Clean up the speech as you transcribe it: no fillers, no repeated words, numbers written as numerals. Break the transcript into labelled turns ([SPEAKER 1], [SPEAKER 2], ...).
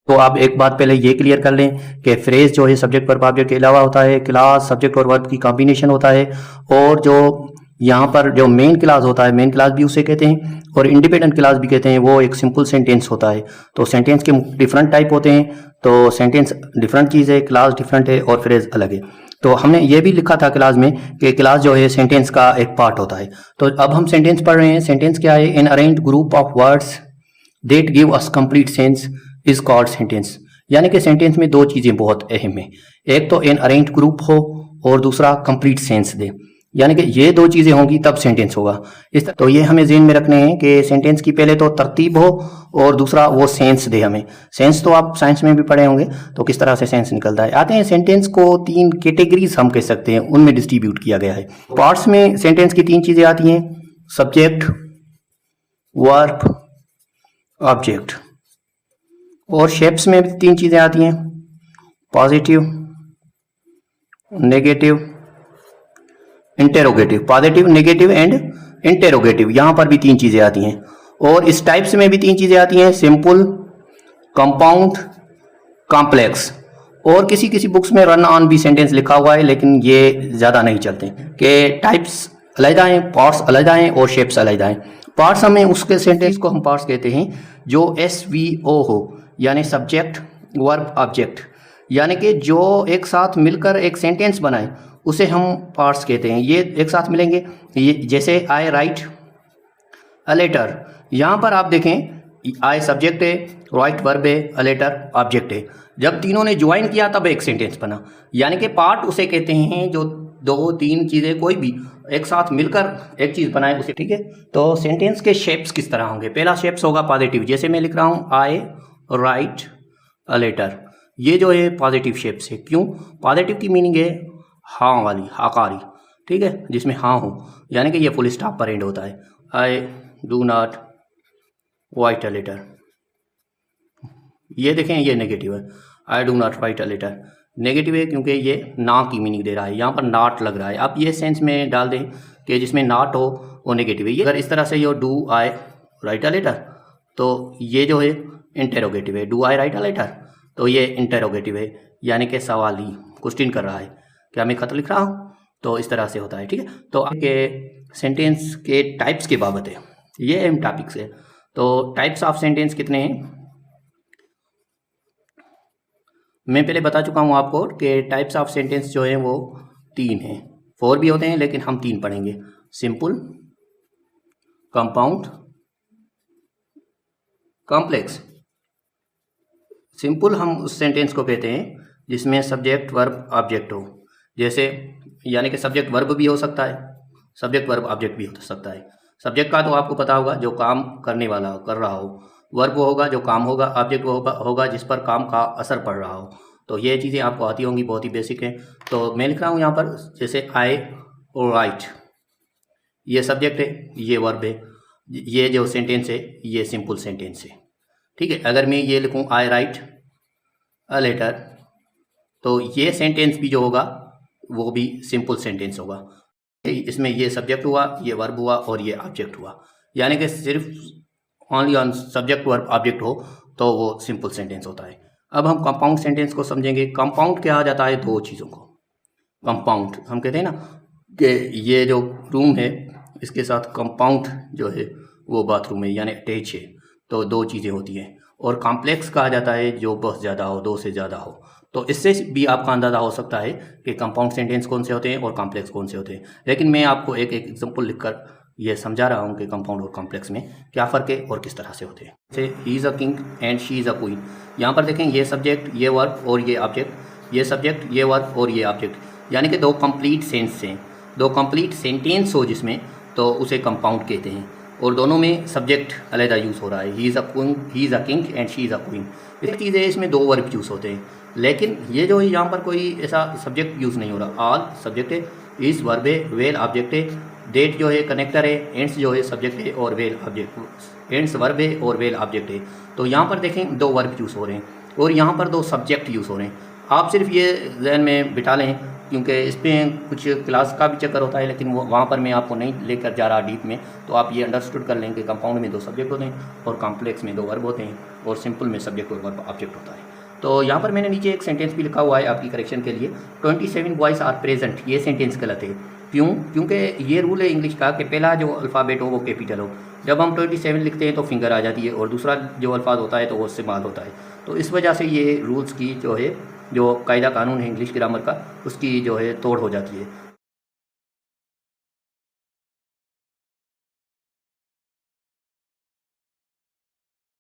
[SPEAKER 1] तो आप एक बात पहले ये क्लियर कर लें कि फ्रेज जो है सब्जेक्ट वर्ब ऑब्जेक्ट के अलावा होता है, क्लास सब्जेक्ट और वर्ब की कॉम्बिनेशन होता है, और जो यहाँ पर जो मेन क्लास होता है, मेन क्लास भी उसे कहते हैं और इंडिपेंडेंट क्लास भी कहते हैं, वो एक सिंपल सेंटेंस होता है। तो सेंटेंस के डिफरेंट टाइप होते हैं, तो सेंटेंस डिफरेंट चीज़ है, क्लास डिफरेंट है और फ्रेज अलग है। तो हमने ये भी लिखा था क्लास में कि क्लास जो है सेंटेंस का एक पार्ट होता है। तो अब हम सेंटेंस पढ़ रहे हैं। सेंटेंस क्या है? An arranged group of words that give us complete sense is called sentence. यानी कि सेंटेंस में दो चीज़ें बहुत अहम है, एक तो एन अरेंज्ड ग्रुप हो और दूसरा कंप्लीट सेंस दे। यानी कि ये दो चीज़ें होंगी तब सेंटेंस होगा। तो ये हमें ज़हन में रखने हैं कि सेंटेंस की पहले तो तरतीब हो और दूसरा वो सेंस दे हमें। सेंस तो आप साइंस में भी पढ़े होंगे, तो किस तरह से सेंस निकलता है। आते हैं सेंटेंस को तीन कैटेगरीज हम कह सकते हैं, उनमें डिस्ट्रीब्यूट किया गया है। पार्ट्स में सेंटेंस की तीन चीज़ें आती हैं, सब्जेक्ट, वर्ब, ऑब्जेक्ट। और शेप्स में भी तीन चीज़ें आती हैं, positive, negative, interrogative. Positive, negative and interrogative, यहाँ पर भी तीन चीज़ें आती हैं। और इस टाइप्स में भी तीन चीज़ें आती हैं, सिंपल, कंपाउंड, कॉम्प्लेक्स। और किसी किसी बुक्स में रन ऑन भी सेंटेंस लिखा हुआ है, लेकिन ये ज़्यादा नहीं चलते कि टाइप्स अलग हैं, पार्ट्स अलग हैं और शेप्स अलग हैं। पार्ट्स हमें उसके सेंटेंस को हम पार्ट्स कहते हैं जो SVO हो, यानी सब्जेक्ट वर्ब ऑब्जेक्ट, यानी कि जो एक साथ मिलकर एक सेंटेंस बनाए उसे हम पार्ट्स कहते हैं। ये एक साथ मिलेंगे, ये जैसे आई राइट अ लेटर, यहाँ पर आप देखें आई सब्जेक्ट है, राइट वर्ब है, अ लेटर ऑब्जेक्ट है। जब तीनों ने ज्वाइन किया तब एक सेंटेंस बना। यानी कि पार्ट उसे कहते हैं जो दो तीन चीज़ें कोई भी एक साथ मिलकर एक चीज़ बनाए उसे, ठीक है। तो सेंटेंस के शेप्स किस तरह होंगे? पहला शेप्स होगा पॉजिटिव, जैसे मैं लिख रहा हूँ आई राइट अ लेटर, ये जो है पॉजिटिव शेप्स है। क्यों? पॉजिटिव की मीनिंग है हाँ वाली, हाकारी, ठीक है, जिसमें हाँ हो, यानी कि ये फुल स्टॉप पर एंड होता है। I do not write a letter, ये देखें ये नेगेटिव है, I do not write a letter negative है क्योंकि ये ना की मीनिंग दे रहा है, यहाँ पर नॉट लग रहा है। आप ये सेंस में डाल दें कि जिसमें नॉट हो वो नेगेटिव है। ये अगर इस तरह से ये do I write a letter, तो ये जो है इंटेरोगेटिव है। Do I write a letter, तो ये इंटेरोगेटिव है, यानी कि सवाली, क्वेश्चन कर रहा है, क्या मैं खत लिख रहा हूँ? तो इस तरह से होता है, ठीक है। तो आपके सेंटेंस के टाइप्स के बाबत है, ये अहम टॉपिक्स है। तो टाइप्स ऑफ सेंटेंस कितने हैं मैं पहले बता चुका हूँ आपको कि टाइप्स ऑफ सेंटेंस जो हैं वो तीन हैं, फोर भी होते हैं लेकिन हम तीन पढ़ेंगे, सिंपल, कंपाउंड, कॉम्प्लेक्स। सिंपल हम उस सेंटेंस को कहते हैं जिसमें सब्जेक्ट वर्ब ऑब्जेक्ट हो, जैसे यानी कि सब्जेक्ट वर्ब भी हो सकता है, सब्जेक्ट वर्ब ऑब्जेक्ट भी हो सकता है। सब्जेक्ट का तो आपको पता होगा जो काम करने वाला हो, कर रहा हो, वर्ब वो होगा जो काम होगा, ऑब्जेक्ट वो होगा जिस पर काम का असर पड़ रहा हो। तो ये चीज़ें आपको आती होंगी, बहुत ही बेसिक हैं। तो मैं लिख रहा हूँ यहाँ पर जैसे आई राइट, ये सब्जेक्ट है, ये वर्ब है, ये जो सेंटेंस है ये सिंपल सेंटेंस है, ठीक है। अगर मैं ये लिखूँ आई राइट अ लेटर, तो ये सेंटेंस भी जो होगा वो भी सिंपल सेंटेंस होगा। इसमें ये सब्जेक्ट हुआ, ये वर्ब हुआ और ये ऑब्जेक्ट हुआ, यानी कि सिर्फ only on subject verb object हो तो वो सिंपल सेंटेंस होता है। अब हम कंपाउंड सेंटेंस को समझेंगे। कंपाउंड क्या आ जाता है? दो चीज़ों को कंपाउंड हम कहते हैं ना कि ये जो रूम है इसके साथ कंपाउंड जो है वो बाथरूम है, यानी अटैच है, तो दो चीज़ें होती हैं। और कॉम्प्लेक्स कहा जाता है जो बहुत ज़्यादा हो, दो से ज़्यादा हो। तो इससे भी आपका अंदाज़ा हो सकता है कि कंपाउंड सेंटेंस कौन से होते हैं और कॉम्प्लेक्स कौन से होते हैं। लेकिन मैं आपको एक एक एग्जांपल लिखकर ये समझा रहा हूँ कि कंपाउंड और कॉम्प्लेक्स में क्या फ़र्क है और किस तरह से होते हैं। जैसे he is a king and she is a queen, यहाँ पर देखें ये सब्जेक्ट, ये वर्ब और ये ऑब्जेक्ट, ये सब्जेक्ट, ये वर्ब और ये ऑब्जेक्ट, यानी कि दो कंप्लीट सेंस हैं, दो कंप्लीट सेंटेंस हो जिसमें, तो उसे कंपाउंड कहते हैं। और दोनों में सब्जेक्ट अलग यूज़ हो रहा है, he is a king and she is a queen. इस चीज़ है इसमें दो वर्ब यूज़ होते हैं, लेकिन ये जो है यहाँ पर कोई ऐसा सब्जेक्ट यूज़ नहीं हो रहा। ऑल सब्जेक्ट है, इस वर्ब है, वेल ऑब्जेक्ट है, डेट जो है कनेक्टर है, एंड्स जो है सब्जेक्ट है और वेल ऑब्जेक्ट, एंड्स वर्ब है और वेल ऑब्जेक्ट है। तो यहाँ पर देखें दो वर्ब यूज़ हो रहे हैं और यहाँ पर दो सब्जेक्ट यूज़ हो रहे हैं। आप सिर्फ ये जहन में बिठा लें, क्योंकि इसमें कुछ क्लास का भी चक्कर होता है, लेकिन वो वहाँ पर मैं आपको नहीं लेकर जा रहा डीप में। तो आप ये अंडरस्टूड कर लें कि कंपाउंड में 2 सब्जेक्ट होते हैं और कॉम्प्लेक्स में 2 वर्ब होते हैं और सिंपल में सब्जेक्ट और वर्ब ऑब्जेक्ट होता है। तो यहाँ पर मैंने नीचे एक सेंटेंस भी लिखा हुआ है आपकी करेक्शन के लिए, 27 बॉयज़ आर प्रेजेंट, ये सेंटेंस गलत है। क्यों? क्योंकि ये रूल है इंग्लिश का कि पहला जो अल्फ़ाबेट हो वो कैपिटल हो। जब हम 27 लिखते हैं तो फिंगर आ जाती है, और दूसरा जो अल्फाज होता है तो वो इस्तेमाल होता है। तो इस वजह से ये रूल्स की जो है, जो कायदा कानून है इंग्लिश ग्रामर का, उसकी जो है तोड़ हो जाती है।